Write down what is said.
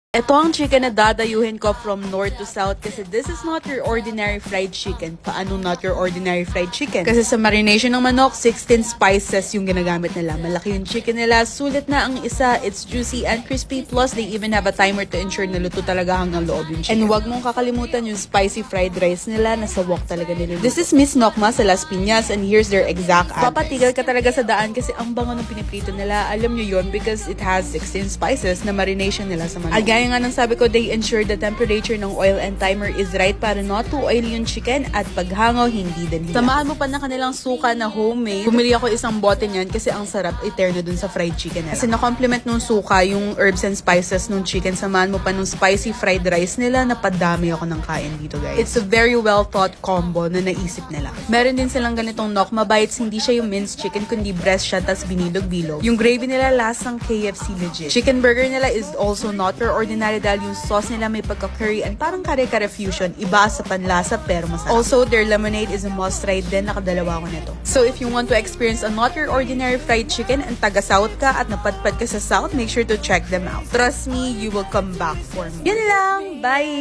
Ito ang chicken na dadayuhin ko from north to south kasi this is not your ordinary fried chicken. Paano not your ordinary fried chicken? Kasi sa marination ng manok, 16 spices yung ginagamit nila. Malaki yung chicken nila, sulit na ang isa, it's juicy and crispy, plus they even have a timer to ensure na luto talaga hanggang loob yung chicken. And wag mong kakalimutan yung spicy fried rice nila, nasa wok talaga nila. This is Miss Nokma sa Las Piñas and here's their exact address. Papatigal ka talaga sa daan kasi ang bango ng piniprito nila. Alam nyo yun because it has 16 spices na marination nila sa manok. Gaya nga ng sabi ko, they ensure the temperature ng oil and timer is right para not too oily yung chicken at paghango hindi din hila. Samahan mo pa ng kanilang suka na homemade. Bumili ako isang bote niyan kasi ang sarap eterno dun sa fried chicken nila. Kasi na-complement nung suka yung herbs and spices nung chicken. Samahan mo pa nung spicy fried rice nila, napadami ako ng kain dito guys. It's a very well thought combo na naisip nila. Meron din silang ganitong Nokma bites, hindi siya yung minced chicken kundi breast siya tas binilog-bilog. Yung gravy nila lasang KFC legit. Chicken burger nila is also not your ordinary dahil yung sauce nila may pagka-curry and parang kare-kare fusion. Iba sa panlasa pero masarap. Also, their lemonade is a must-try din. Nakadalawa ko nito. So, if you want to experience a not your ordinary fried chicken and taga-South ka at napadpad ka sa South, make sure to check them out. Trust me, you will come back for me. Yun lang! Bye!